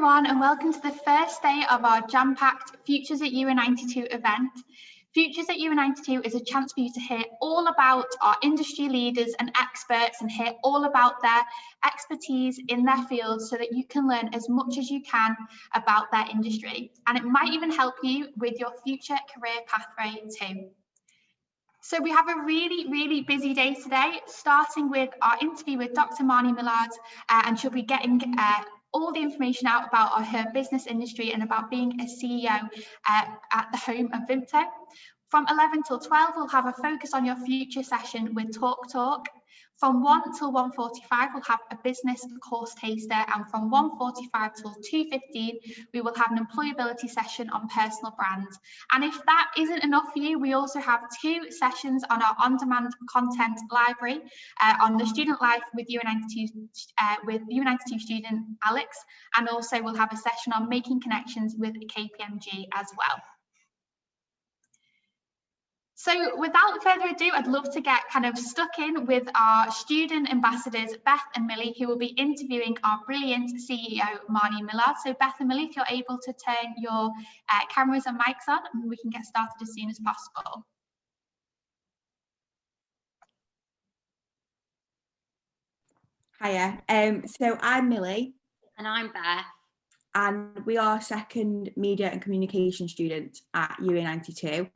everyone, and welcome to the first day of our jam-packed Futures at UA92 event. Futures at UA92 is a chance for you to hear all about our industry leaders and experts and hear all about their expertise in their fields so that you can learn as much as you can about their industry. And it might even help you with your future career pathway too. So we have a really busy day today, starting with our interview with Dr. Marnie Millard, and she'll be getting all the information out about her business industry and about being a CEO at the home of Vimto. From 11 till 12, we'll have a focus on your future session with Talk. From 1 till 1:45, we'll have a business course taster, and from 1:45 till 2:15, we will have an employability session on personal brands. And if that isn't enough for you, we also have 2 sessions on our on-demand content library on the student life with UA92 student Alex, and also we'll have a session on making connections with KPMG as well. So without further ado, I'd love to get kind of stuck in with our student ambassadors, Beth and Millie, who will be interviewing our brilliant CEO, Marnie Millard. So Beth and Millie, if you're able to turn your cameras and mics on, and we can get started as soon as possible. Hiya, so I'm Millie. And I'm Beth. And we are second media and communication students at UA92.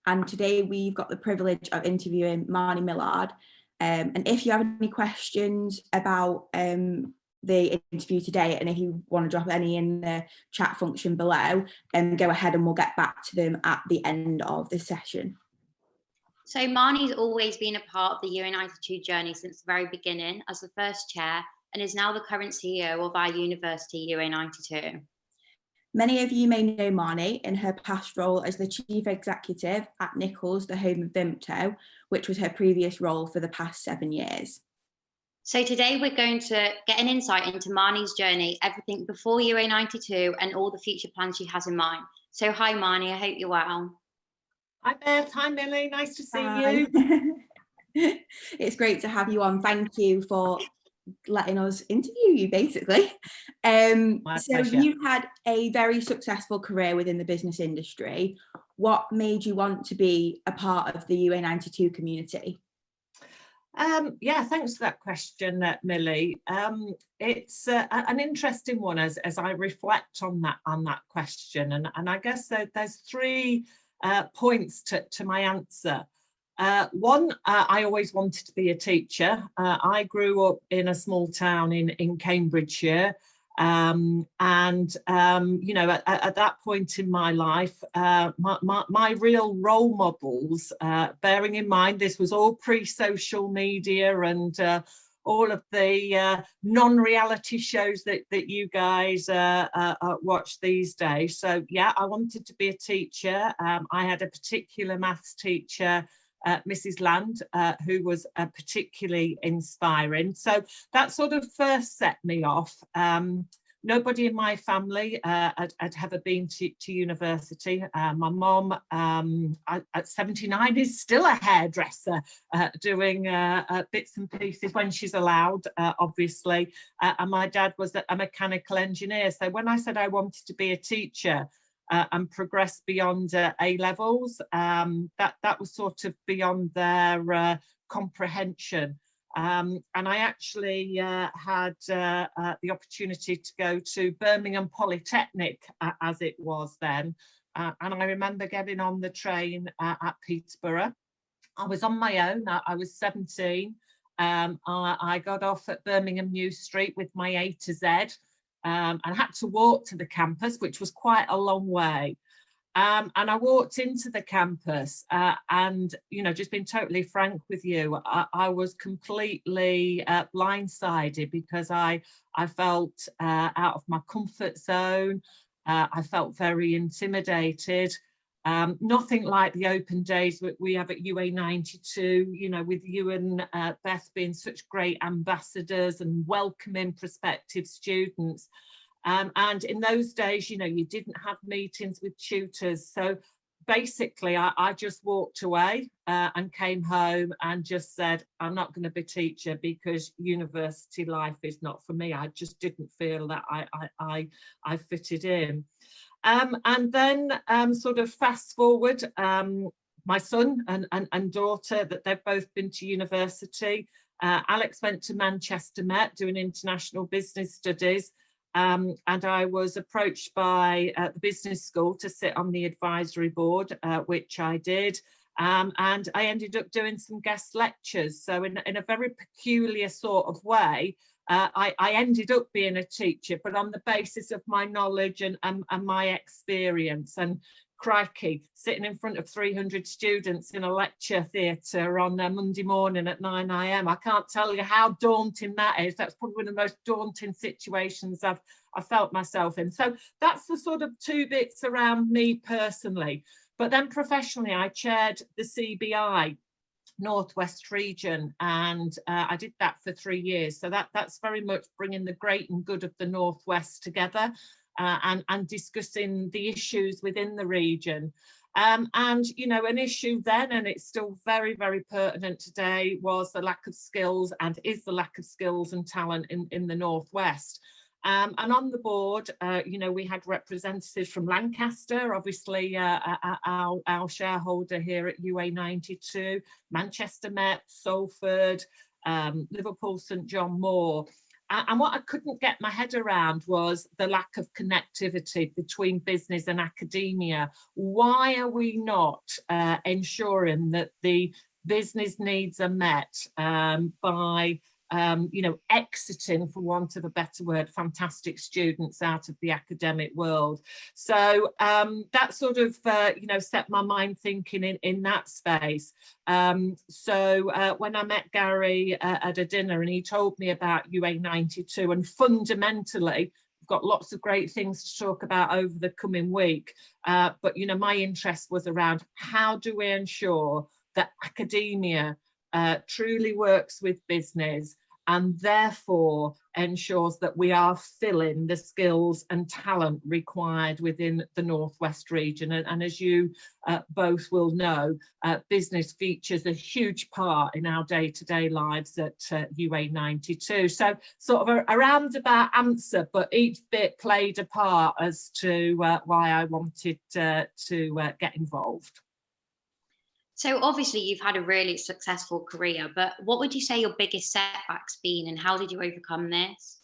And today we've got the privilege of interviewing Marnie Millard. And if you have any questions about the interview today, and if you want to drop any in the chat function below, go ahead and we'll get back to them at the end of the session. So Marnie's always been a part of the UA92 journey since the very beginning as the first chair, and is now the current CEO of our university, UA92. Many of you may know Marnie in her past role as the Chief Executive at Nichols, the home of Vimto, which was her previous role for the past 7 years. So today we're going to get an insight into Marnie's journey, everything before UA92 and all the future plans she has in mind. So hi Marnie, I hope you're well. Hi Beth, hi Millie, nice to see you. It's great to have you on. Thank you for letting us interview you, basically. So you've had a very successful career within the business industry. What made you want to be a part of the UA92 community? Yeah, thanks for that question, Millie. It's an interesting one as I reflect on that question, and I guess there's 3 points to my answer. One, I always wanted to be a teacher. I grew up in a small town in Cambridgeshire, and you know, at that point in my life, my real role models, bearing in mind this was all pre-social media and all of the non-reality shows that you guys watch these days. So yeah, I wanted to be a teacher. I had a particular maths teacher, Mrs. Land, who was particularly inspiring. So that sort of first set me off. Nobody in my family had ever been to university. My mum at 79 is still a hairdresser, doing bits and pieces when she's allowed, obviously. And my dad was a mechanical engineer. So when I said I wanted to be a teacher, and progress beyond A levels, that was sort of beyond their comprehension. And I actually had the opportunity to go to Birmingham Polytechnic, as it was then. And I remember getting on the train at Peterborough. I was on my own, I was 17. I got off at Birmingham New Street with my A to Z. And I had to walk to the campus, which was quite a long way. And I walked into the campus and, you know, just being totally frank with you, I was completely blindsided because I felt out of my comfort zone. I felt very intimidated. Nothing like the open days that we have at UA92, you know, with you and Beth being such great ambassadors and welcoming prospective students. And in those days, you know, you didn't have meetings with tutors. So basically I just walked away and came home and just said, I'm not going to be a teacher because university life is not for me. I just didn't feel that I fitted in. And then sort of fast forward, my son and daughter, that they've both been to university. Alex went to Manchester Met doing international business studies. And I was approached by the business school to sit on the advisory board, which I did. And I ended up doing some guest lectures. So in a very peculiar sort of way, I ended up being a teacher, but on the basis of my knowledge and my experience. And crikey, sitting in front of 300 students in a lecture theatre on a Monday morning at 9 AM. I can't tell you how daunting that is. That's probably one of the most daunting situations I've felt myself in. So that's the sort of two bits around me personally. But then professionally, I chaired the CBI Northwest region, and I did that for 3 years. So that's very much bringing the great and good of the Northwest together. And discussing the issues within the region. And, you know, an issue then, and it's still very, very pertinent today, was the lack of skills, and is the lack of skills and talent in the Northwest. And on the board, you know, we had representatives from Lancaster, obviously our shareholder here at UA92, Manchester Met, Salford, Liverpool St John Moore. And what I couldn't get my head around was the lack of connectivity between business and academia. Why are we not ensuring that the business needs are met by you know, exiting, for want of a better word, fantastic students out of the academic world? So that sort of, you know, set my mind thinking in that space. So when I met Gary at a dinner, and he told me about UA92, and fundamentally, we've got lots of great things to talk about over the coming week. But, you know, my interest was around how do we ensure that academia truly works with business, and therefore ensures that we are filling the skills and talent required within the Northwest region. And as you both will know, business features a huge part in our day-to-day lives at UA92. So sort of a roundabout answer, but each bit played a part as to why I wanted to get involved. So obviously you've had a really successful career, but what would you say your biggest setbacks been, and how did you overcome this?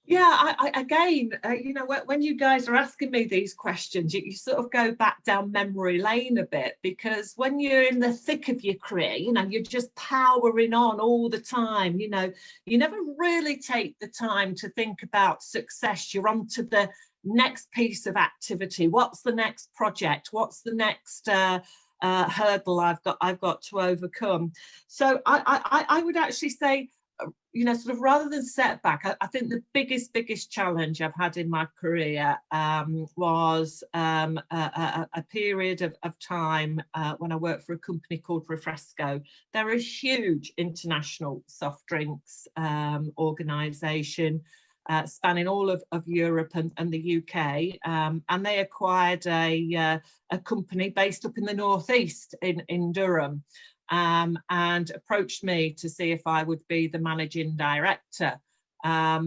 Yeah, again, you know, when you guys are asking me these questions, you sort of go back down memory lane a bit, because when you're in the thick of your career, you know, you're just powering on all the time, you know, you never really take the time to think about success. You're on to the next piece of activity. What's the next project? What's the next hurdle I've got to overcome? So I would actually say, you know, sort of rather than setback, I think the biggest challenge I've had in my career was a period of time when I worked for a company called Refresco. They're a huge international soft drinks organisation, spanning all of Europe and the UK, and they acquired a company based up in the northeast in Durham, and approached me to see if I would be the managing director. I,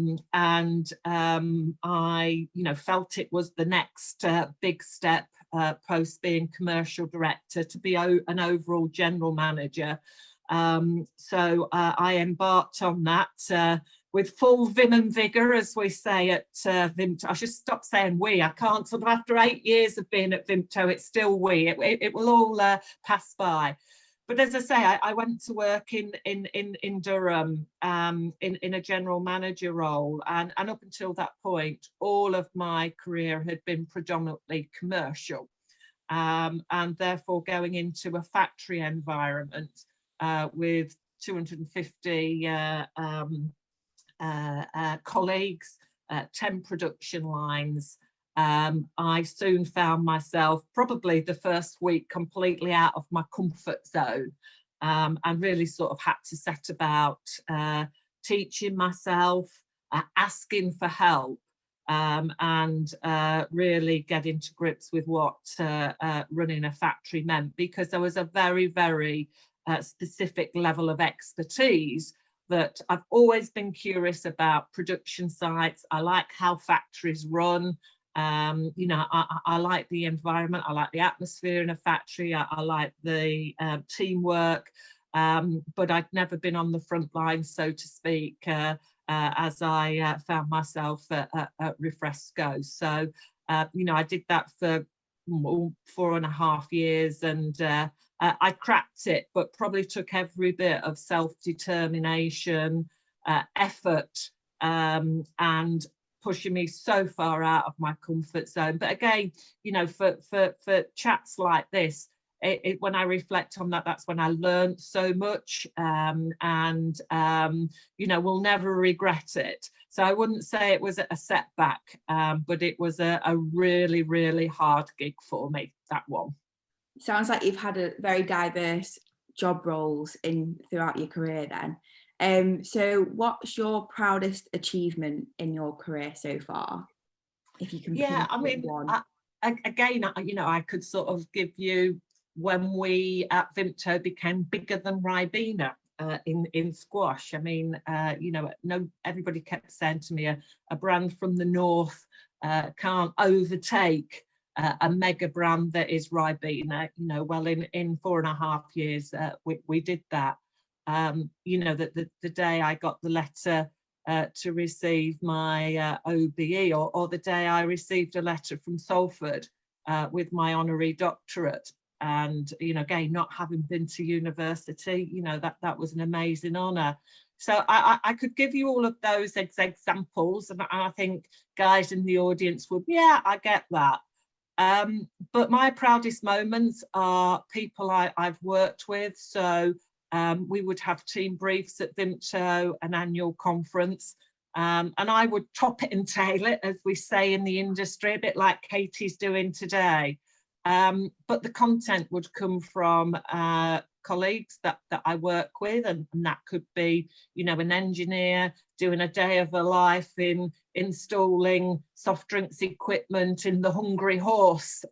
you know, felt it was the next big step post being commercial director to be an overall general manager. So I embarked on that with full vim and vigour, as we say at Vimto. I should stop saying we. I can't. Sort of after 8 years of being at Vimto, it's still we. It will all pass by. But as I say, I went to work in Durham in a general manager role, and up until that point, all of my career had been predominantly commercial, and therefore going into a factory environment with 250 colleagues, 10 production lines. I soon found myself probably the first week completely out of my comfort zone, and really sort of had to set about teaching myself, asking for help, and really getting to grips with what running a factory meant, because there was a very, very specific level of expertise that I've always been curious about production sites. I like how factories run. You know, I like the environment, I like the atmosphere in a factory, I like the teamwork, but I'd never been on the front line, so to speak, as I found myself at Refresco. So, you know, I did that for 4.5 years, and I cracked it, but probably took every bit of self-determination, effort, and pushing me so far out of my comfort zone. But again, you know, for chats like this, when I reflect on that, that's when I learned so much, and you know, we'll never regret it. So I wouldn't say it was a setback, but it was a really, really hard gig for me, that one. Sounds like you've had a very diverse job roles throughout your career then. So what's your proudest achievement in your career so far? If you can. Yeah, I mean, again, you know, I could sort of give you when we at Vimto became bigger than Ribena in squash. I mean, you know, everybody kept saying to me, a brand from the north can't overtake a mega brand that is Ribena. You know, well, in 4.5 years, we did that. You know, the day I got the letter to receive my OBE, or the day I received a letter from Salford with my honorary doctorate, and, you know, again, not having been to university, you know, that was an amazing honour. So I could give you all of those examples, and I think guys in the audience would, yeah, I get that. But my proudest moments are people I've worked with. So we would have team briefs at Vimto, an annual conference, and I would top it and tail it, as we say in the industry, a bit like Katie's doing today. But the content would come from colleagues that I work with, and that could be, you know, an engineer doing a day of a life in installing soft drinks equipment in the Hungry Horse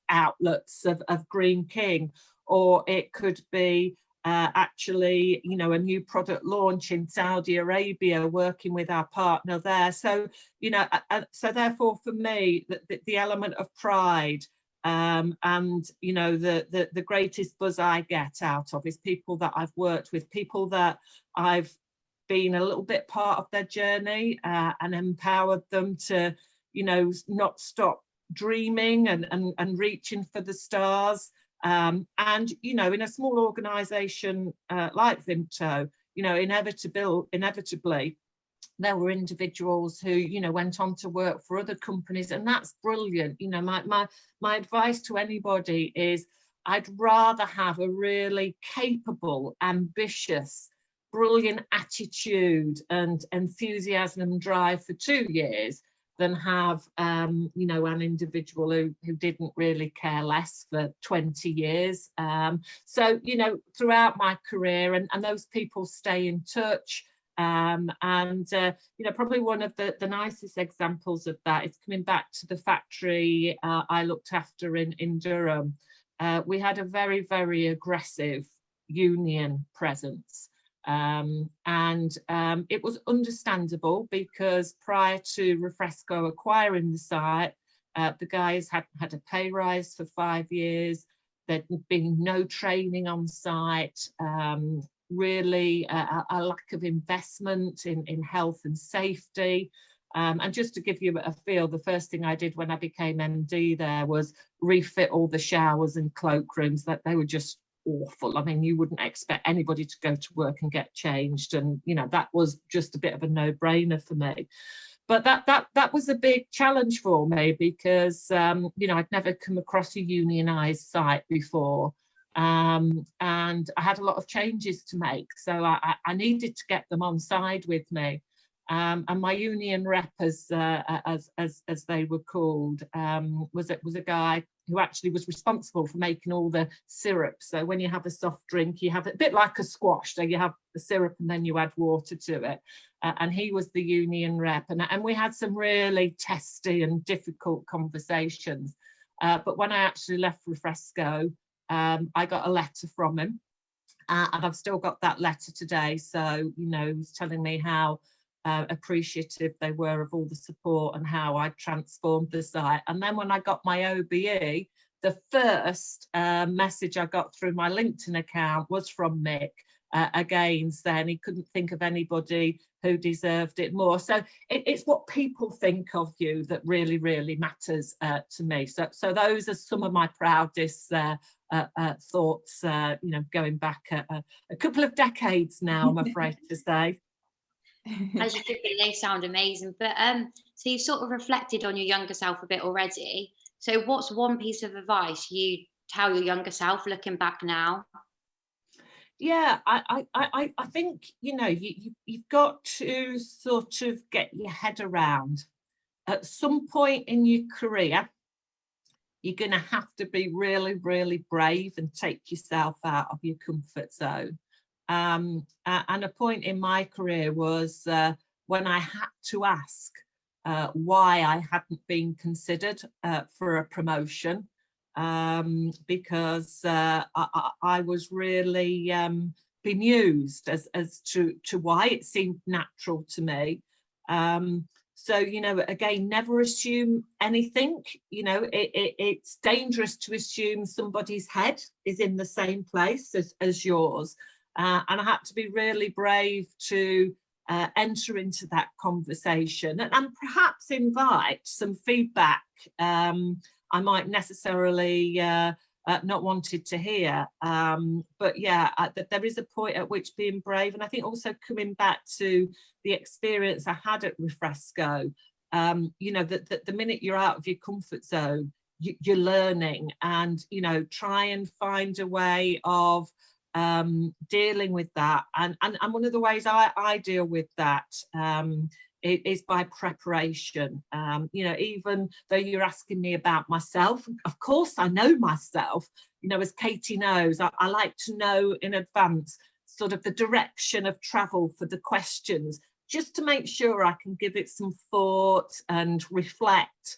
outlets of Green King, or it could be actually, you know, a new product launch in Saudi Arabia, working with our partner there. So, you know, so therefore for me, the element of pride, and, you know, the greatest buzz I get out of is people that I've worked with, people that I've been a little bit part of their journey, and empowered them to, you know, not stop dreaming and reaching for the stars. And, you know, in a small organisation like Vimto, you know, inevitably, there were individuals who, you know, went on to work for other companies, and that's brilliant. You know, my advice to anybody is, I'd rather have a really capable, ambitious, brilliant attitude and enthusiasm and drive for 2 years than have, you know, an individual who didn't really care less for 20 years. So, you know, throughout my career, and those people stay in touch. And, you know, probably one of the nicest examples of that is coming back to the factory I looked after in Durham. We had a very, very aggressive union presence. And it was understandable, because prior to Refresco acquiring the site, the guys had a pay rise for 5 years. There'd been no training on site, really a lack of investment in health and safety. And just to give you a feel, the first thing I did when I became MD there was refit all the showers and cloakrooms, that they were just awful. I mean, you wouldn't expect anybody to go to work and get changed, and, you know, that was just a bit of a no-brainer for me. But that was a big challenge for me, because you know, I'd never come across a unionised site before, and I had a lot of changes to make, so I needed to get them on side with me. And my union rep, as they were called, was a guy who actually was responsible for making all the syrup. So when you have a soft drink, you have it a bit like a squash. So you have the syrup and then you add water to it. And he was the union rep. And we had some really testy and difficult conversations. But when I actually left Refresco, I got a letter from him. And I've still got that letter today. So, you know, he was telling me how appreciative they were of all the support and how I transformed the site. And then when I got my OBE, the first message I got through my LinkedIn account was from Mick, again saying he couldn't think of anybody who deserved it more. So it's what people think of you that really, really matters to me. So those are some of my proudest thoughts, you know, going back a couple of decades now, I'm afraid to say. As you could be, they sound amazing. But so you've sort of reflected on your younger self a bit already. So what's one piece of advice you tell your younger self looking back now? Yeah, I think, you know, you've got to sort of get your head around. At some point in your career, you're going to have to be really, really brave and take yourself out of your comfort zone. And a point in my career was when I had to ask why I hadn't been considered for a promotion, because I was really bemused as to why it seemed natural to me. So, you know, again, never assume anything. You know, it's dangerous to assume somebody's head is in the same place as yours. And I had to be really brave to enter into that conversation and perhaps invite some feedback I might necessarily not wanted to hear. But yeah, there is a point at which being brave, and I think also coming back to the experience I had at Refresco, you know, that the minute you're out of your comfort zone, you're learning, and, you know, try and find a way of dealing with that. And one of the ways I deal with that it is by preparation. You know, even though you're asking me about myself, of course I know myself, you know, as Katie knows, I like to know in advance sort of the direction of travel for the questions, just to make sure I can give it some thought and reflect,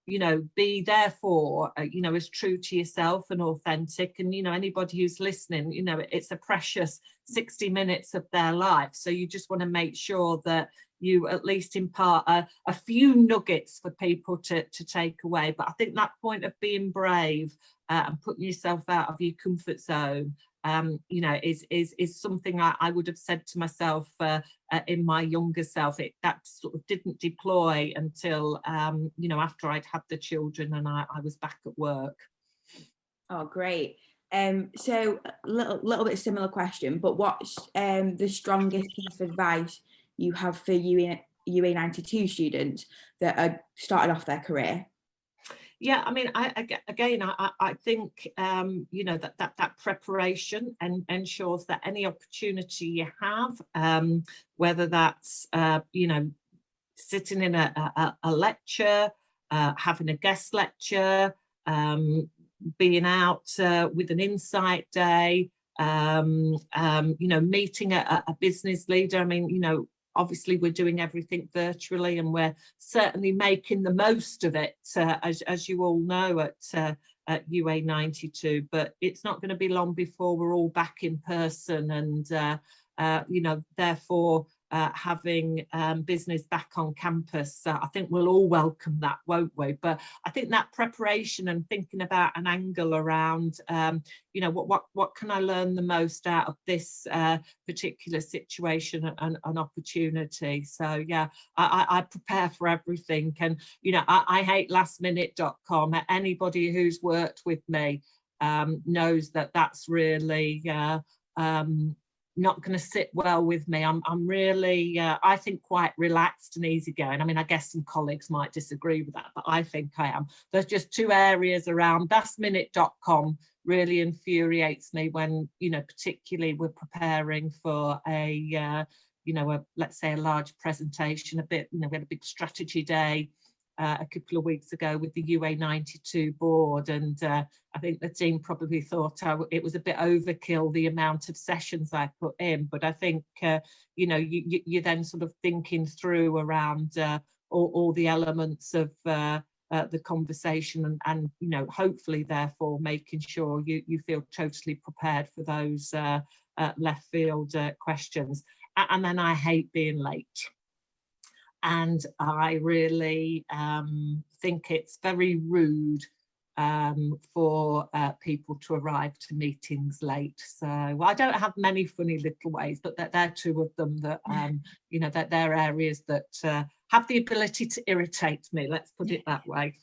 you know, be therefore, you know, as true to yourself and authentic. And, you know, anybody who's listening, you know, it's a precious 60 minutes of their life. So you just want to make sure that you at least impart a few nuggets for people to take away. But I think that point of being brave and putting yourself out of your comfort zone, you know, is something I would have said to myself in my younger self. That sort of didn't deploy until, you know, after I'd had the children and I was back at work. Oh, great. So a little bit similar question, but what's the strongest piece of advice you have for UA92 students that are starting off their career? Yeah, I mean, I think, you know, that preparation ensures that any opportunity you have, whether that's, you know, sitting in a lecture, having a guest lecture, being out with an insight day, you know, meeting a business leader. I mean, you know, obviously we're doing everything virtually and we're certainly making the most of it, as you all know, at UA92, but it's not going to be long before we're all back in person, and you know, therefore having business back on campus. I think we'll all welcome that, won't we? But I think that preparation and thinking about an angle around, you know, what can I learn the most out of this particular situation and opportunity. So yeah, I prepare for everything. And, you know, I hate lastminute.com. Anybody who's worked with me knows that that's really not going to sit well with me. I'm really, I think, quite relaxed and easygoing. I mean, I guess some colleagues might disagree with that, but I think I am. There's just two areas around. lastminute.com really infuriates me when, you know, particularly we're preparing for a, you know, let's say a large presentation, a bit, you know, we had a big strategy day a couple of weeks ago with the UA92 board, and I think the team probably thought it was a bit overkill, the amount of sessions I put in, but I think you know, you're then sort of thinking through around all the elements of the conversation, and you know, hopefully therefore making sure you feel totally prepared for those left field questions. And then I hate being late. And I really think it's very rude for people to arrive to meetings late. So I don't have many funny little ways, but they're two of them that, you know, that they're areas that have the ability to irritate me, let's put it that way.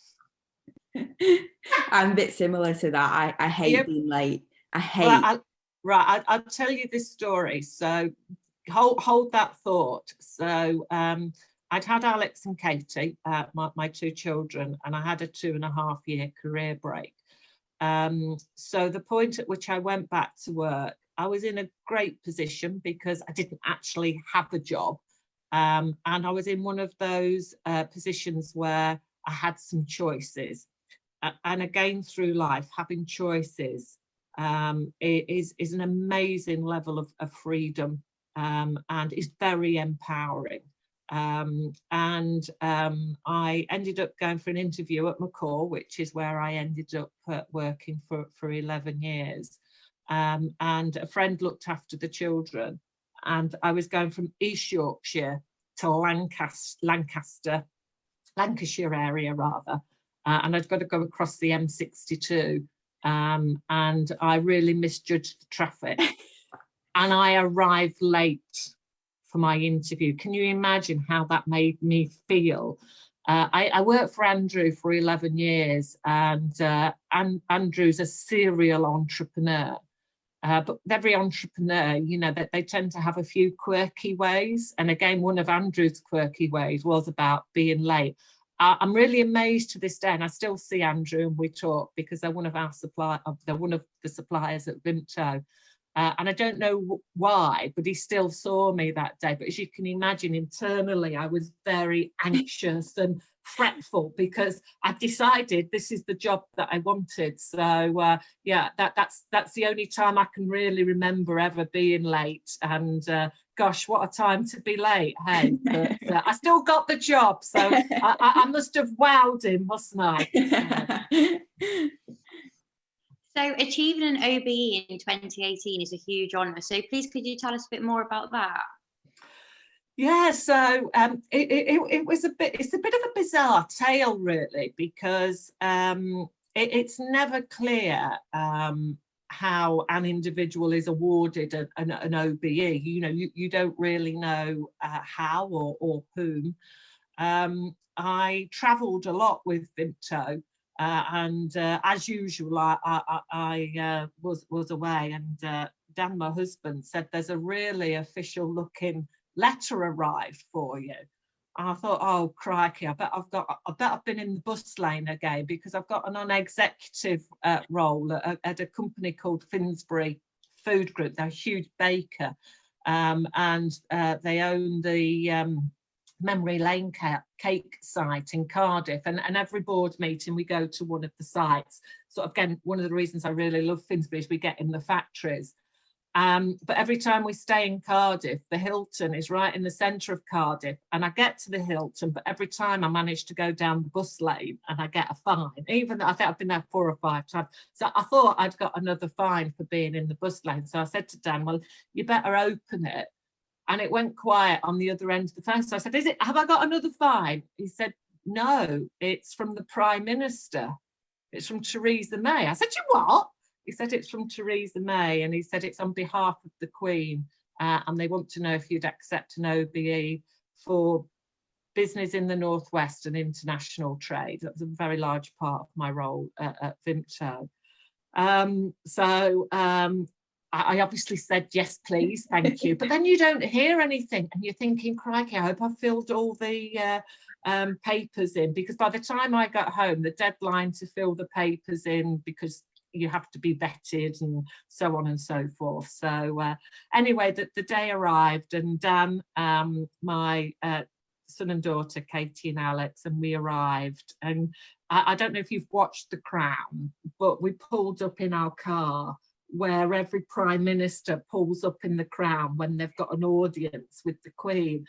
I'm a bit similar to that. I hate being late. I hate. Right, I'll tell you this story. So hold that thought. So I'd had Alex and Katie, my two children, and I had a 2.5-year career break. So the point at which I went back to work, I was in a great position because I didn't actually have a job. And I was in one of those positions where I had some choices. And again, through life, having choices is an amazing level of freedom, and is very empowering. I ended up going for an interview at McCall, which is where I ended up working for 11 years. And a friend looked after the children, and I was going from East Yorkshire to Lancashire area rather, and I'd got to go across the M62, and I really misjudged the traffic, and I arrived late for my interview. Can you imagine how that made me feel? I worked for Andrew for 11 years, and Andrew's a serial entrepreneur. But every entrepreneur, you know, that they tend to have a few quirky ways. And again, one of Andrew's quirky ways was about being late. I'm really amazed to this day, and I still see Andrew and we talk because they're one of our they're one of the suppliers at Vimto. And I don't know why, but he still saw me that day. But as you can imagine, internally, I was very anxious and fretful because I decided this is the job that I wanted. So yeah, that's the only time I can really remember ever being late. And gosh, what a time to be late, hey? But I still got the job, so I must have wowed him, mustn't I? So achieving an OBE in 2018 is a huge honour. So please, could you tell us a bit more about that? Yeah, so it's a bit of a bizarre tale, really, because it's never clear how an individual is awarded an OBE. You know, you don't really know how or whom. I travelled a lot with Vimto. And as usual, I was away, and Dan, my husband, said there's a really official looking letter arrived for you. And I thought, oh crikey, I bet I've been in the bus lane again, because I've got an non-executive role at a company called Finsbury Food Group. They're a huge baker, and they own the Memory Lane cake site in Cardiff, and every board meeting we go to one of the sites. So again, one of the reasons I really love Finsbury is we get in the factories. But every time we stay in Cardiff, the Hilton is right in the centre of Cardiff, and I get to the Hilton, but every time I manage to go down the bus lane and I get a fine, even though I think I've been there 4 or 5 times. So I thought I'd got another fine for being in the bus lane. So I said to Dan, well, you better open it. And it went quiet on the other end of the phone. So I said, have I got another fine? He said, no, it's from the Prime Minister. It's from Theresa May. I said, you what? He said, it's from Theresa May. And he said, it's on behalf of the Queen. And they want to know if you'd accept an OBE for business in the Northwest and international trade. That was a very large part of my role at Vimto. I obviously said, yes, please, thank you. But then you don't hear anything, and you're thinking, crikey, I hope I've filled all the papers in, because by the time I got home, the deadline to fill the papers in, because you have to be vetted and so on and so forth. So anyway, the day arrived, and Dan, my son and daughter, Katie and Alex, and we arrived. And I don't know if you've watched The Crown, but we pulled up in our car where every Prime Minister pulls up in The Crown when they've got an audience with the Queen.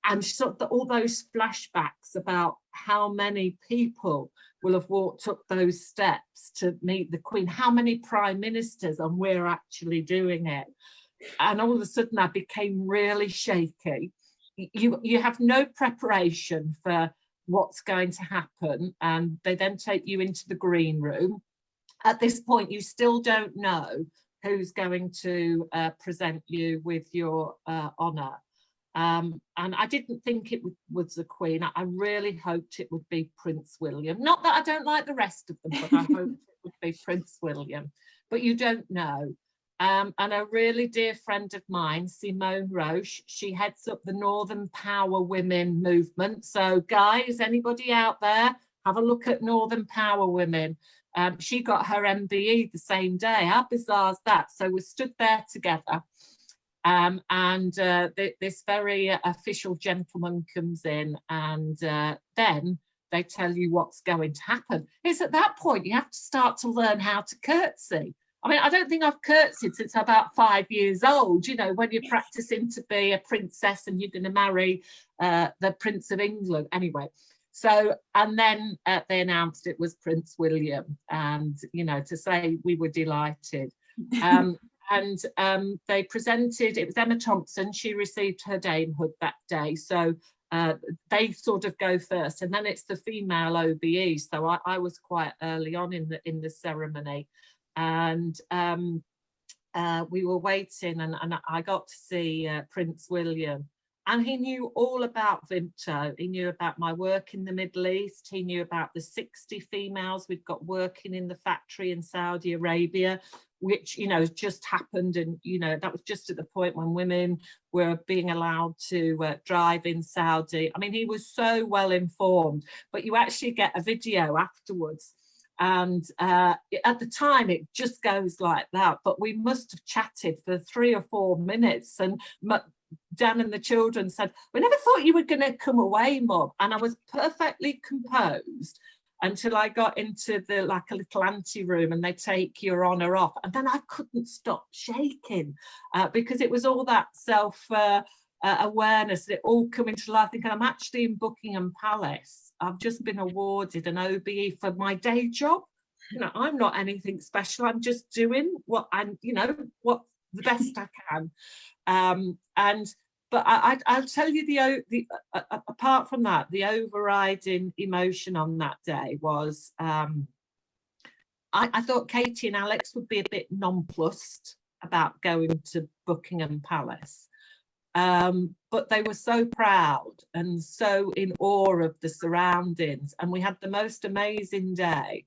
And sort of all those flashbacks about how many people will have walked up those steps to meet the Queen, how many Prime Ministers, and we're actually doing it. And all of a sudden I became really shaky. You have no preparation for what's going to happen, and they then take you into the green room. At this point, you still don't know who's going to present you with your honour. And I didn't think it was the Queen. I really hoped it would be Prince William. Not that I don't like the rest of them, but I hoped it would be Prince William. But you don't know. And a really dear friend of mine, Simone Roche, she heads up the Northern Power Women movement. So guys, anybody out there, have a look at Northern Power Women. She got her MBE the same day. How bizarre is that? So we stood there together. This very official gentleman comes in, and then they tell you what's going to happen. It's at that point you have to start to learn how to curtsy. I mean, I don't think I've curtsied since I'm about 5 years old, you know, when you're practicing to be a princess and you're going to marry the Prince of England. Anyway, so, and then they announced it was Prince William, and, you know, to say we were delighted. They presented, it was Emma Thompson, she received her damehood that day. So they sort of go first, and then it's the female OBE. So I was quite early on in the ceremony. And we were waiting, and I got to see Prince William, and he knew all about Vimto. He knew about my work in the Middle East. He knew about the 60 females we've got working in the factory in Saudi Arabia, which, you know, just happened. And, you know, that was just at the point when women were being allowed to drive in Saudi. I mean, he was so well informed, but you actually get a video afterwards. And at the time it just goes like that, but we must have chatted for 3 or 4 minutes, and Dan and the children said, we never thought you were going to come away, Mum. And I was perfectly composed until I got into the like a little ante room, and they take your honour off, and then I couldn't stop shaking because it was all that self awareness, it all coming to life. Thinking, I'm actually in Buckingham Palace. I've just been awarded an OBE for my day job. You know, I'm not anything special. I'm just doing what I'm, you know, what the best I can. But I'll tell you apart from that, the overriding emotion on that day was I thought Katie and Alex would be a bit nonplussed about going to Buckingham Palace. But they were so proud and so in awe of the surroundings, and we had the most amazing day.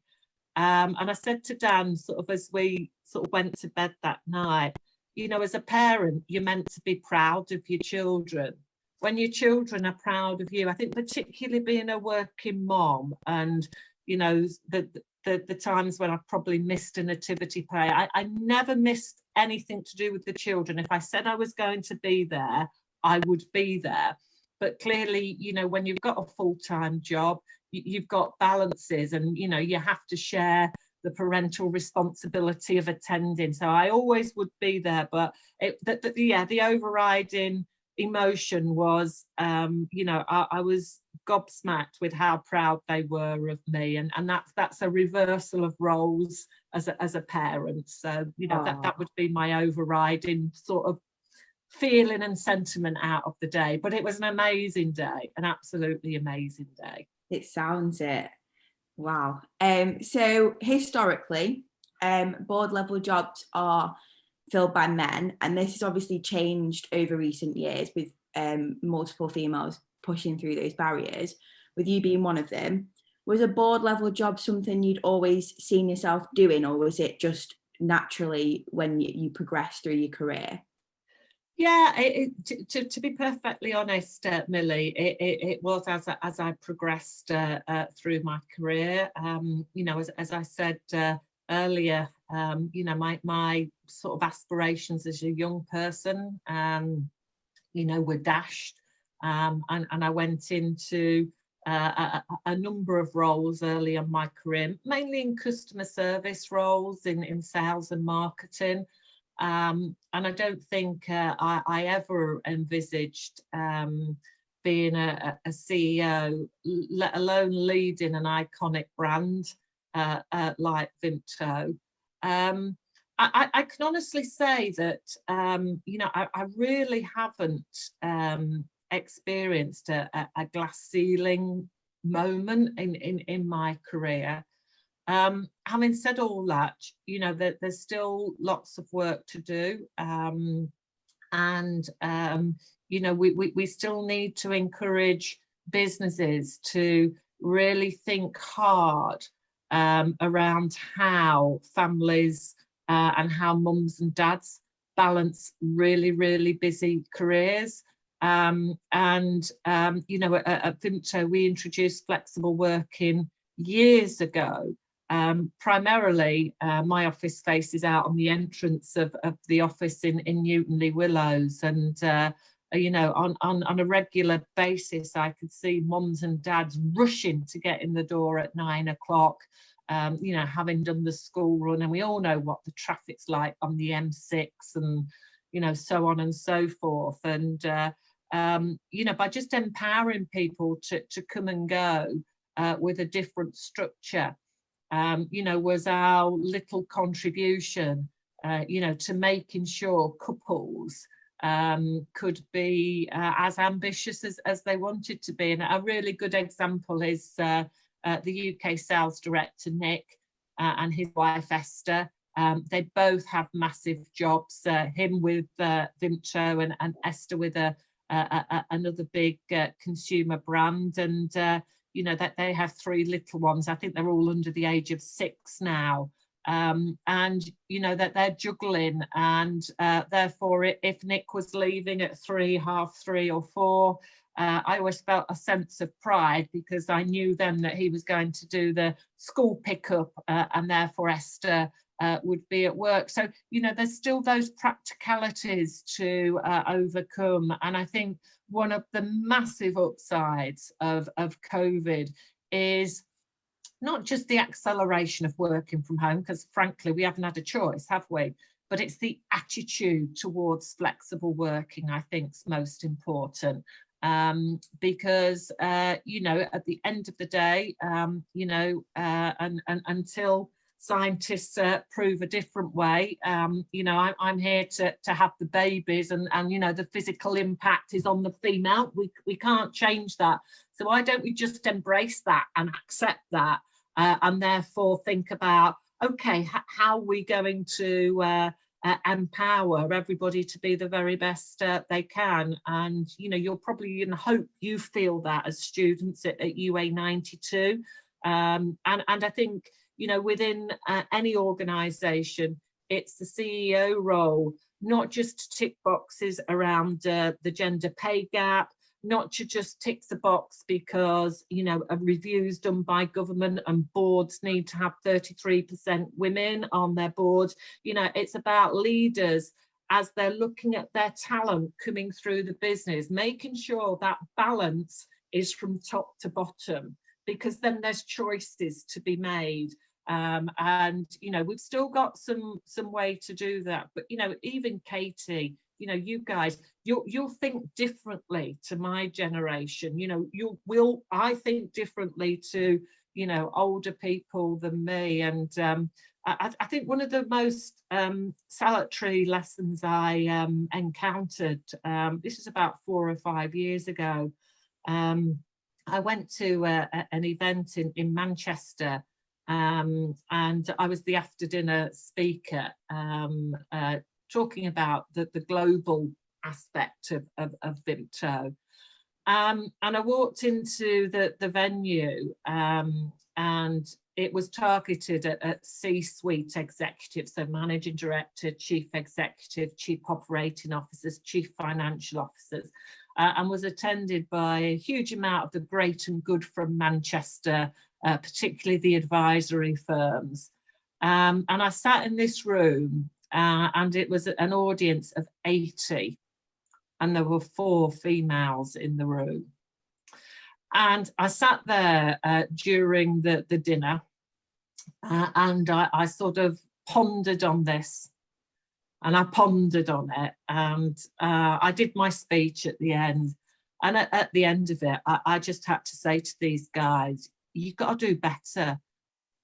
And I said to Dan, sort of as we sort of went to bed that night, you know, as a parent, you're meant to be proud of your children. When your children are proud of you, I think particularly being a working mom, and, you know, the times when I've probably missed a nativity play, I never missed anything to do with the children. If I said I was going to be there, I would be there. But clearly, you know, when you've got a full-time job, you've got balances, and, you know, you have to share the parental responsibility of attending. So I always would be there. But the overriding emotion was, you know, I was gobsmacked with how proud they were of me, and that's a reversal of roles as a parent. So, you know, that would be my overriding sort of feeling and sentiment out of the day. But it was an amazing day, an absolutely amazing day. It sounds it. Wow. So historically, board level jobs are filled by men, and this has obviously changed over recent years with multiple females pushing through those barriers, with you being one of them. Was a board level job something you'd always seen yourself doing, or was it just naturally when you progressed through your career? Yeah, to be perfectly honest, Millie, it was as I progressed through my career. You know, as I said earlier, you know, my sort of aspirations as a young person, you know, were dashed and I went into a number of roles early in my career, mainly in customer service roles, in sales and marketing. And I don't think I ever envisaged being a CEO, let alone leading an iconic brand like Vimto. I can honestly say that, I really haven't experienced a glass ceiling moment in my career. Having said all that, there's still lots of work to do, and we still need to encourage businesses to really think hard around how families and how mums and dads balance really, really busy careers. At Vimto, we introduced flexible working years ago. Primarily, my office faces out on the entrance of the office in Newton-le-Willows, and on a regular basis, I could see mums and dads rushing to get in the door at 9 o'clock, having done the school run, and we all know what the traffic's like on the M6, and so on and so forth. And by just empowering people to come and go with a different structure, was our little contribution, to making sure couples could be as ambitious as they wanted to be. And a really good example is the UK sales director, Nick, and his wife, Esther. They both have massive jobs, him with Vimto and Esther with another big consumer brand. And that they have 3 little ones. I think they're all under the age of 6 now. And that they're juggling, and therefore if Nick was leaving at 3, half 3 or 4, I always felt a sense of pride, because I knew then that he was going to do the school pickup, and therefore Esther would be at work. So there's still those practicalities to overcome. And I think one of the massive upsides of COVID is not just the acceleration of working from home, because frankly we haven't had a choice, have we? But it's the attitude towards flexible working, I think, is most important. Because at the end of the day, and until scientists prove a different way, I'm here to have the babies, and the physical impact is on the female. We can't change that. So why don't we just embrace that and accept that, and therefore think about, okay, how are we going to empower everybody to be the very best they can? And you're probably, hope you feel that as students at UA92, and I think within any organisation, it's the CEO role, not just to tick boxes around the gender pay gap, not to just tick the box because a reviews done by government and boards need to have 33% women on their boards. It's about leaders as they're looking at their talent coming through the business, making sure that balance is from top to bottom, because then there's choices to be made. And we've still got some way to do that, but even Katie, you guys, you'll think differently to my generation. I think differently to older people than me. And I think one of the most salutary lessons I encountered, this is about 4 or 5 years ago. I went to an event in Manchester, and I was the after dinner speaker, talking about the global aspect of Vimto. And I walked into the venue, and it was targeted at C-suite executives, so managing director, chief executive, chief operating officers, chief financial officers, and was attended by a huge amount of the great and good from Manchester, particularly the advisory firms. And I sat in this room, and it was an audience of 80. and there were 4 females in the room. And I sat there during the dinner, and I sort of pondered on this, and I pondered on it, and I did my speech at the end. And at the end of it, I just had to say to these guys, you've got to do better.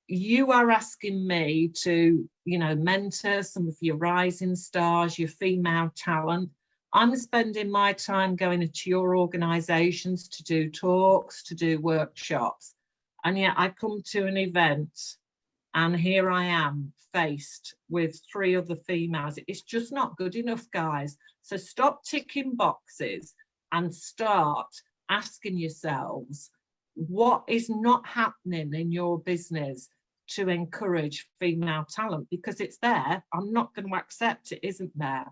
You are asking me to, you know, mentor some of your rising stars, your female talent. I'm spending my time going into your organisations to do talks, to do workshops. And yet I come to an event and here I am faced with 3 other females. It's just not good enough, guys. So stop ticking boxes and start asking yourselves, what is not happening in your business to encourage female talent? Because it's there. I'm not going to accept it isn't there.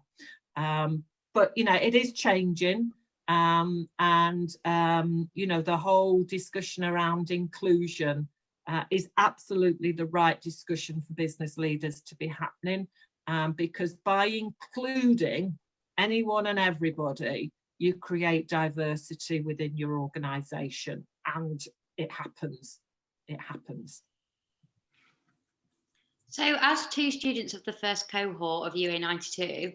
But, you know, it is changing. You know, the whole discussion around inclusion is absolutely the right discussion for business leaders to be happening, because by including anyone and everybody, you create diversity within your organisation, and it happens. It happens. So as 2 students of the first cohort of UA92,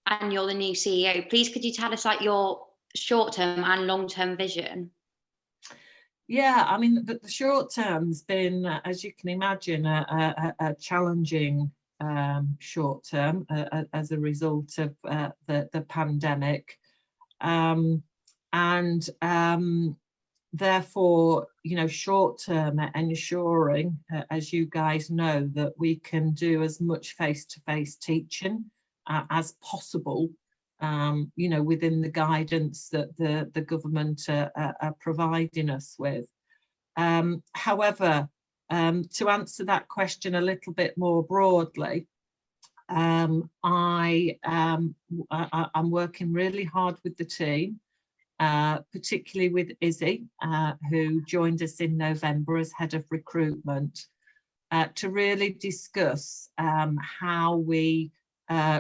and you're the new CEO, please could you tell us like your short-term and long-term vision? Yeah, I mean, the short term's been, as you can imagine, a challenging short term as a result of the pandemic. Therefore, you know, short term ensuring, as you guys know, that we can do as much face-to-face teaching as possible, you know, within the guidance that the government are providing us with. However, to answer that question a little bit more broadly, I'm working really hard with the team, particularly with Izzy, who joined us in November as head of recruitment, to really discuss how we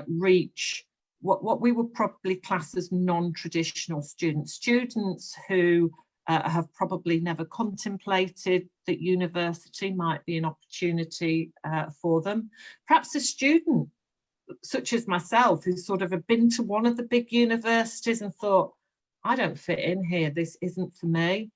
reach what we would probably class as non-traditional students who have probably never contemplated that university might be an opportunity for them. Perhaps a student such as myself who sort of have been to one of the big universities and thought, I don't fit in here, this isn't for me.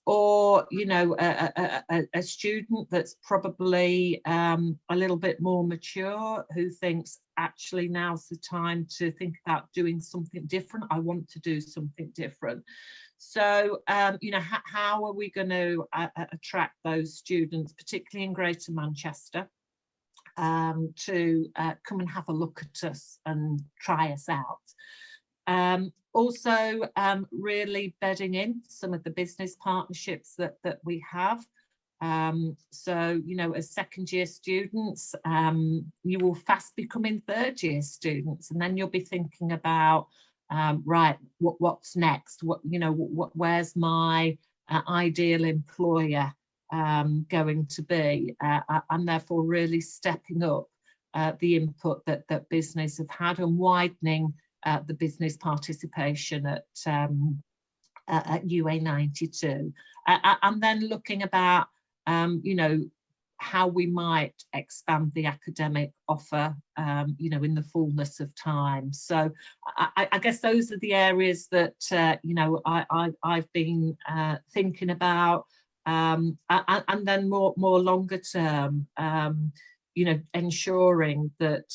Or, you know, a student that's probably a little bit more mature who thinks actually now's the time to think about doing something different. I want to do something different. So, you know, how are we going to attract those students, particularly in Greater Manchester, to come and have a look at us and try us out? Also, really bedding in some of the business partnerships that we have. So, you know, as second year students, you will fast becoming third year students, and then you'll be thinking about, right, what's next? What, you know, where's my ideal employer going to be? And therefore really stepping up the input that business have had and widening the business participation at UA92, and then looking about, you know, how we might expand the academic offer, you know, in the fullness of time. So I guess those are the areas that, you know, I've been thinking about, and then more longer term, you know, ensuring that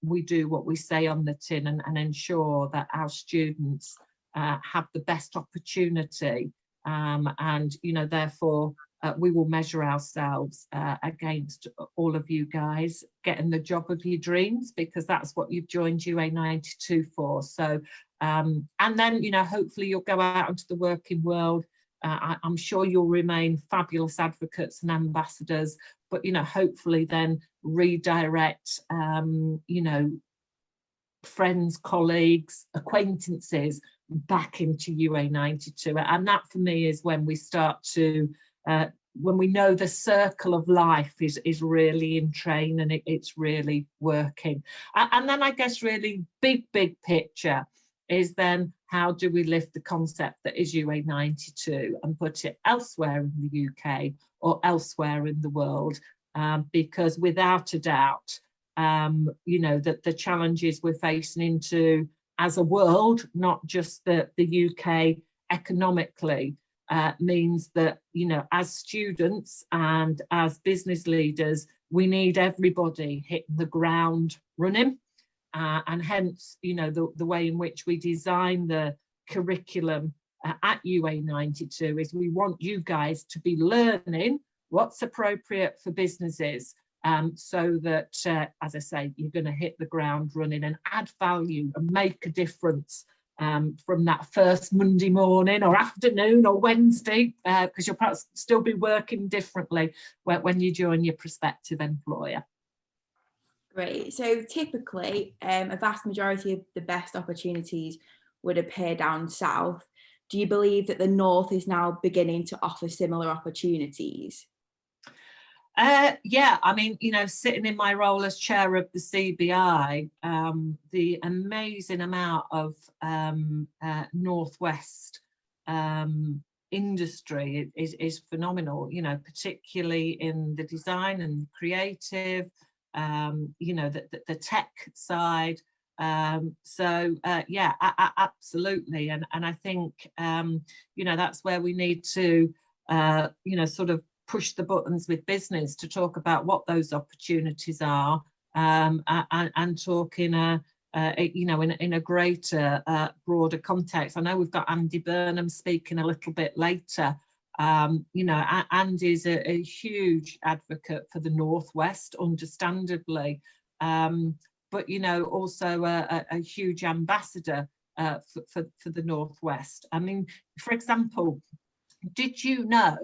we do what we say on the tin and ensure that our students have the best opportunity, and, you know, therefore we will measure ourselves against all of you guys getting the job of your dreams, because that's what you've joined UA92 for. So, and then, you know, hopefully you'll go out into the working world. I'm sure you'll remain fabulous advocates and ambassadors, but, you know, hopefully then redirect, you know, friends, colleagues, acquaintances back into UA92. And that for me is when we start to when we know the circle of life is really in train and it's really working. And then I guess really big picture is then how do we lift the concept that is UA92 and put it elsewhere in the UK or elsewhere in the world, because without a doubt, you know, that the challenges we're facing into as a world, not just the UK economically, means that, you know, as students and as business leaders, we need everybody hitting the ground running. And hence, you know, the way in which we design the curriculum at UA92 is we want you guys to be learning what's appropriate for businesses, so that, as I say, you're going to hit the ground running and add value and make a difference from that first Monday morning or afternoon or Wednesday, because you'll perhaps still be working differently when you join your prospective employer. Great. So typically, a vast majority of the best opportunities would appear down south. Do you believe that the north is now beginning to offer similar opportunities? Yeah, I mean, you know, sitting in my role as chair of the CBI, the amazing amount of Northwest industry is phenomenal, you know, particularly in the design and creative, you know, the tech side. So yeah, absolutely. And I think, you know, that's where we need to, you know, sort of push the buttons with business to talk about what those opportunities are, and talk in a, you know, in a greater, broader context. I know we've got Andy Burnham speaking a little bit later. You know, Andy's a huge advocate for the Northwest, understandably, but, you know, also a huge ambassador for the Northwest. I mean, for example, did you know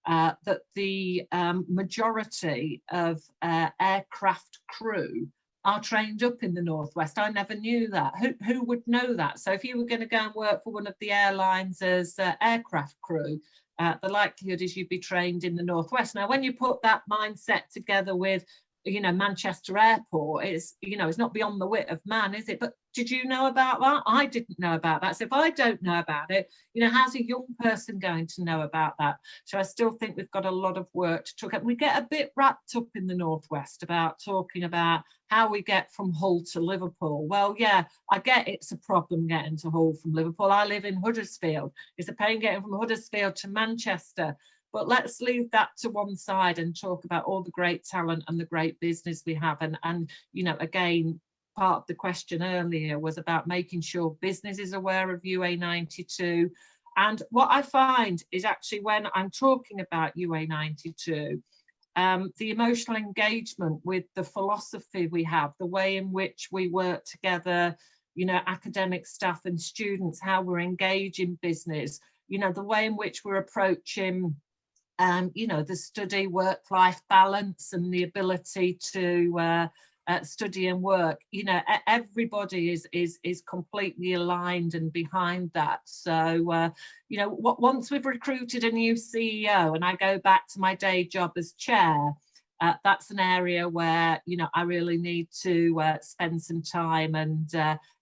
that the majority of aircraft crew are trained up in the Northwest? I never knew that. Who would know that? So if you were going to go and work for one of the airlines as aircraft crew, the likelihood is you'd be trained in the Northwest. Now, when you put that mindset together with, you know, Manchester Airport, is, you know, it's not beyond the wit of man, is it? But did you know about that? I didn't know about that. So if I don't know about it, you know, how's a young person going to know about that? So I still think we've got a lot of work to talk about. We get a bit wrapped up in the Northwest about talking about how we get from Hull to Liverpool. Well, yeah, I get it's a problem getting to Hull from Liverpool. I live in Huddersfield. It's a pain getting from Huddersfield to Manchester. But let's leave that to one side and talk about all the great talent and the great business we have. And you know, again, part of the question earlier was about making sure business is aware of UA92. And what I find is actually when I'm talking about UA92, the emotional engagement with the philosophy we have, the way in which we work together, you know, academic staff and students, how we're engaging business, you know, the way in which we're approaching you know, the study work-life balance and the ability to study and work, you know, everybody is completely aligned and behind that. So you know, once we've recruited a new CEO and I go back to my day job as chair, that's an area where, you know, I really need to spend some time and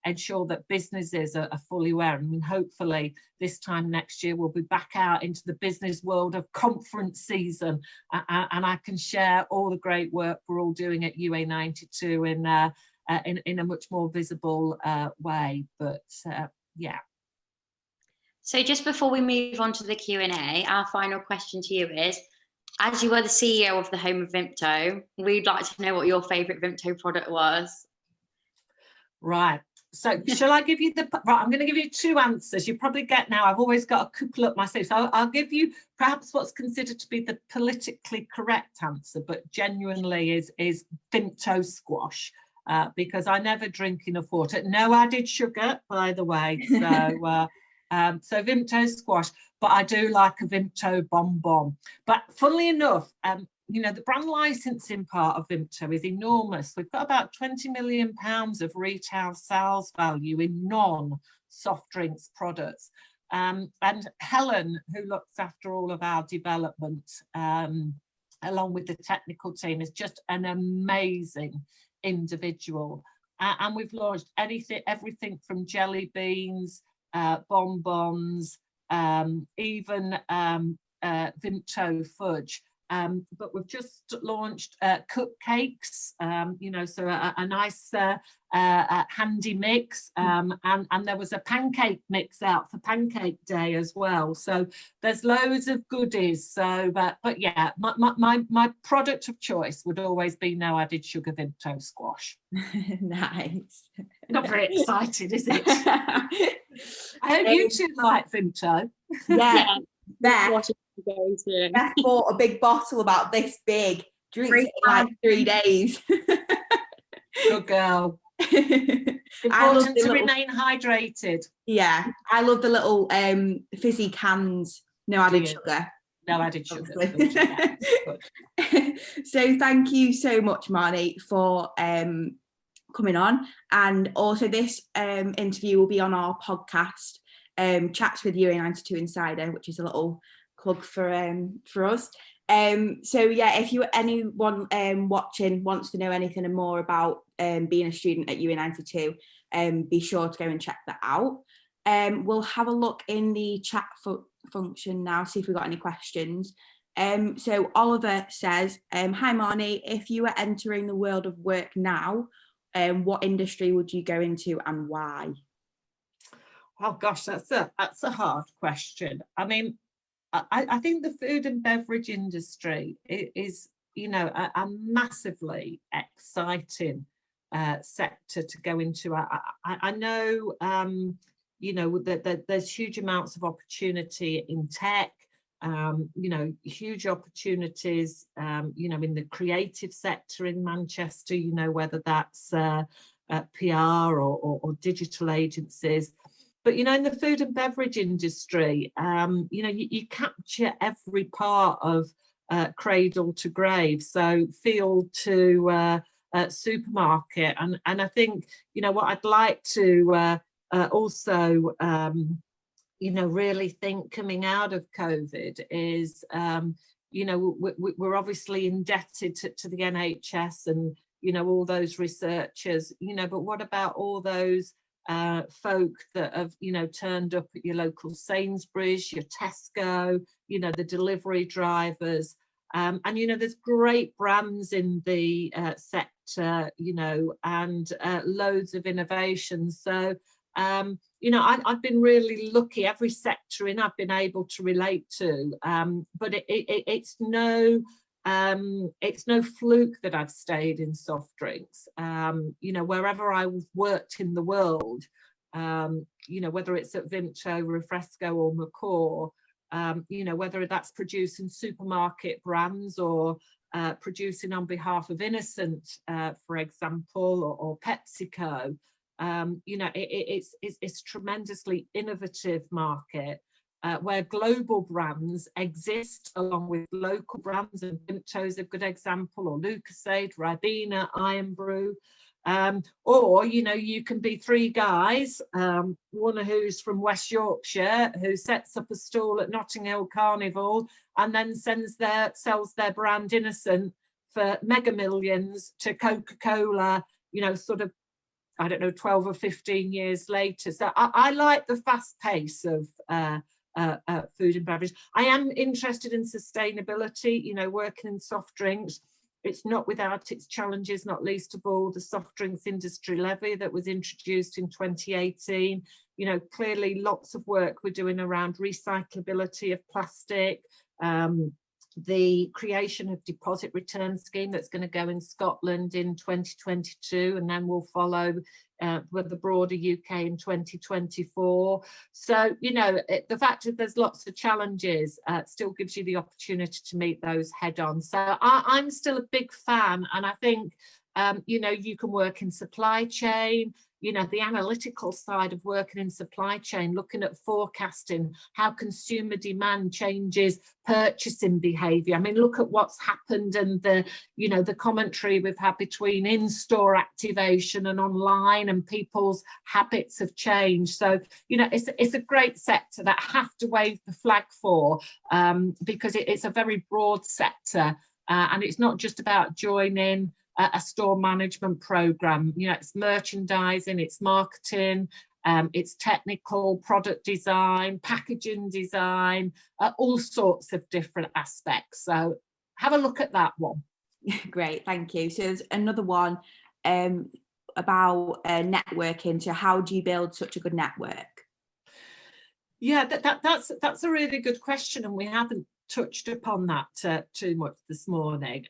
ensure that businesses are fully aware. I mean, hopefully this time next year we'll be back out into the business world of conference season, and I can share all the great work we're all doing at UA92 in a much more visible way. But yeah. So just before we move on to the Q&A, our final question to you is, as you are the CEO of the home of Vimto, we'd like to know what your favourite Vimto product was. Right. So shall I give you the, right, I'm going to give you two answers. You probably get now, I've always got a couple up my sleeve. So I'll give you perhaps what's considered to be the politically correct answer, but genuinely is Vimto squash, because I never drink enough water. No added sugar, by the way. So so Vimto squash, but I do like a Vimto bonbon. But funnily enough, you know, the brand licensing part of Vimto is enormous. We've got about £20 million of retail sales value in non-soft drinks products. And Helen, who looks after all of our development, along with the technical team, is just an amazing individual. And we've launched everything from jelly beans, bonbons, even Vimto fudge. But we've just launched cupcakes, so a nice handy mix, and there was a pancake mix out for Pancake Day as well. So there's loads of goodies. So, but yeah, my product of choice would always be no added sugar Vimto squash. Nice. Not very excited, is it? I hope you two like Vimto. Yeah. Beth bought a big bottle about this big, drinks it in like 3 days. Good girl. Important to remain hydrated. Yeah, I love the little fizzy cans, no added sugar. No added sugar. So thank you so much, Marnie, for coming on. And also this interview will be on our podcast, Chats with UA92 Insider, which is a little plug for us. So yeah, if anyone watching wants to know anything more about being a student at UA92, be sure to go and check that out. We'll have a look in the chat function now, see if we've got any questions. So Oliver says, hi Marnie, if you were entering the world of work now, what industry would you go into and why? Oh gosh, that's a hard question. I mean, I think the food and beverage industry is, a massively exciting sector to go into. I know, that there's huge amounts of opportunity in tech, huge opportunities, in the creative sector in Manchester, whether that's PR or digital agencies. But, in the food and beverage industry, you capture every part of cradle to grave, so field to supermarket. And I think, what I'd like to also, really think coming out of COVID is, we're obviously indebted to the NHS and, all those researchers, but what about all those folk that have turned up at your local Sainsbury's, your Tesco, the delivery drivers, and there's great brands in the sector, and loads of innovations. So I've been really lucky. Every sector I've been able to relate to, but it's no fluke that I've stayed in soft drinks. Wherever I've worked in the world, whether it's at Vimto, Refresco or McCaw, whether that's producing supermarket brands or producing on behalf of Innocent, for example, or PepsiCo, it's tremendously innovative market. Where global brands exist along with local brands, and Vimto is a good example, or Lucasade, Ribena, Iron Brew, or you can be three guys, one who's from West Yorkshire who sets up a stall at Notting Hill Carnival and then sells their brand Innocent for mega millions to Coca-Cola, sort of, I don't know, 12 or 15 years later. So I like the fast pace of food and beverage. I am interested in sustainability, working in soft drinks. It's not without its challenges, not least of all the soft drinks industry levy that was introduced in 2018. Clearly lots of work we're doing around recyclability of plastic, the creation of deposit return scheme that's going to go in Scotland in 2022, and then we'll follow with the broader UK in 2024. So, the fact that there's lots of challenges still gives you the opportunity to meet those head on. So I'm still a big fan, and I think, you can work in supply chain, you know, the analytical side of working in supply chain, looking at forecasting, how consumer demand changes purchasing behaviour. I mean, look at what's happened and the, you know, the commentary we've had between in-store activation and online, and people's habits have changed. So, you know, it's a great sector that I have to wave the flag for, because it's a very broad sector, and it's not just about joining a store management program. You know, it's merchandising, it's marketing, it's technical, product design, packaging design, all sorts of different aspects. So have a look at that one. Great, thank you. So there's another one about networking. So how do you build such a good network? Yeah, that's a really good question, and we haven't touched upon that too much this morning.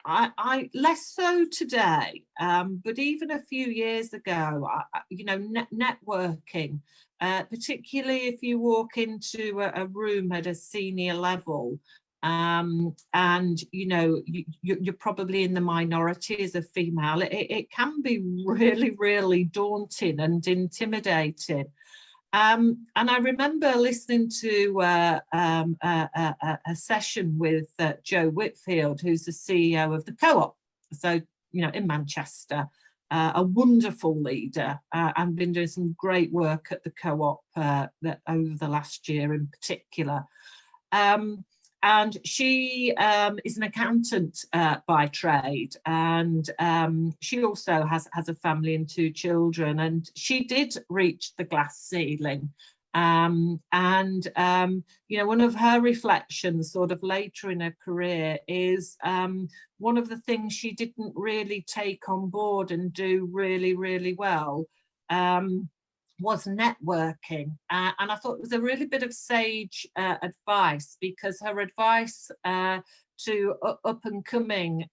I less so today, but even a few years ago, you know, networking, particularly if you walk into a room at a senior level, and you know, you're probably in the minority as a female, it can be really daunting and intimidating. And I remember listening to a session with Joe Whitfield, who's the CEO of the Co-op, so, you know, in Manchester, a wonderful leader, and been doing some great work at the Co-op over the last year in particular. And she is an accountant by trade, and she also has a family and 2 children, and she did reach the glass ceiling. You know, one of her reflections sort of later in her career is one of the things she didn't really take on board and do really well was networking, and I thought it was a really bit of sage advice, because her advice to up and coming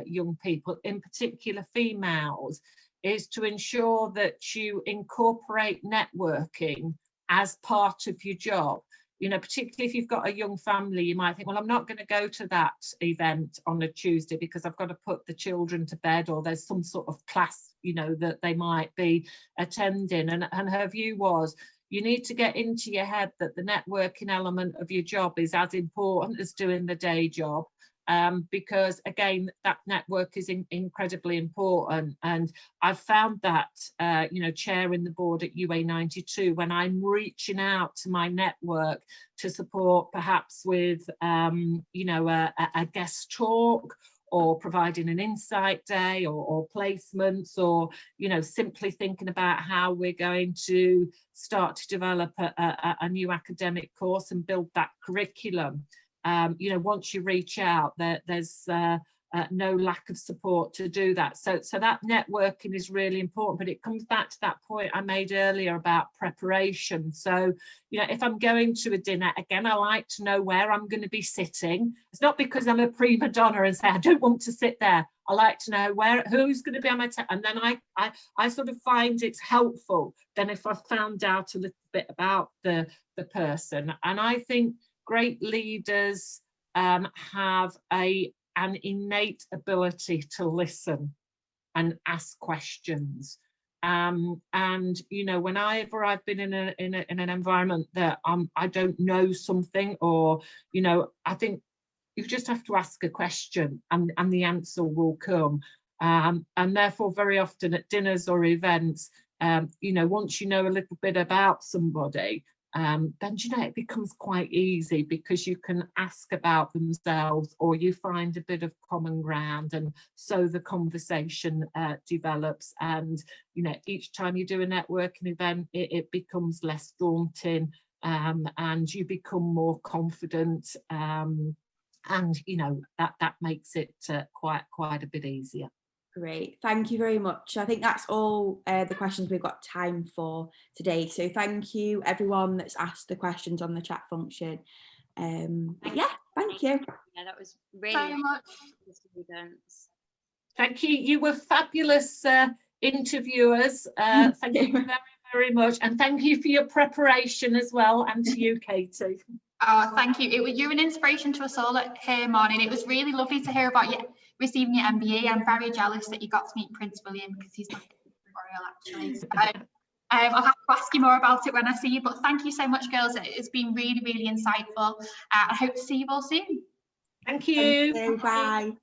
young people, in particular females, is to ensure that you incorporate networking as part of your job. You know, particularly if you've got a young family, you might think, well, I'm not going to go to that event on a Tuesday because I've got to put the children to bed, or there's some sort of class, you know, that they might be attending. And her view was, you need to get into your head that the networking element of your job is as important as doing the day job. Because again, that network is incredibly important, and I've found that you know, chairing the board at UA92, when I'm reaching out to my network to support perhaps with you know, a guest talk, or providing an insight day, or placements, or, you know, simply thinking about how we're going to start to develop a new academic course and build that curriculum. You know, once you reach out, there's no lack of support to do that. So that networking is really important, but it comes back to that point I made earlier about preparation. So, you know, if I'm going to a dinner, again, I like to know where I'm going to be sitting. It's not because I'm a prima donna and say I don't want to sit there. I like to know who's going to be on my table, and then I sort of find it's helpful then if I've found out a little bit about the person. And I think great leaders have an innate ability to listen and ask questions. And you know, whenever I've been in an environment that I don't know something, or, you know, I think you just have to ask a question and the answer will come. And therefore, very often at dinners or events, you know, once you know a little bit about somebody, then, you know, it becomes quite easy, because you can ask about themselves, or you find a bit of common ground, and so the conversation develops. And, you know, each time you do a networking event, it becomes less daunting, and you become more confident, and, you know, that makes it quite a bit easier. Great, thank you very much. I think that's all the questions we've got time for today. So thank you everyone that's asked the questions on the chat function. Yeah, thank you. Yeah, that was really Very much. Thank you. You were fabulous interviewers. Thank you very much, and thank you for your preparation as well, and to you, Katie. Oh, thank you. You're an inspiration to us all here, Marnie, and it was really lovely to hear about you receiving your MBE. I'm very jealous that you got to meet Prince William, because he's my actually. So, I'll have to ask you more about it when I see you, but thank you so much, girls. It's been really, really insightful. I hope to see you all soon. Thank you. Bye.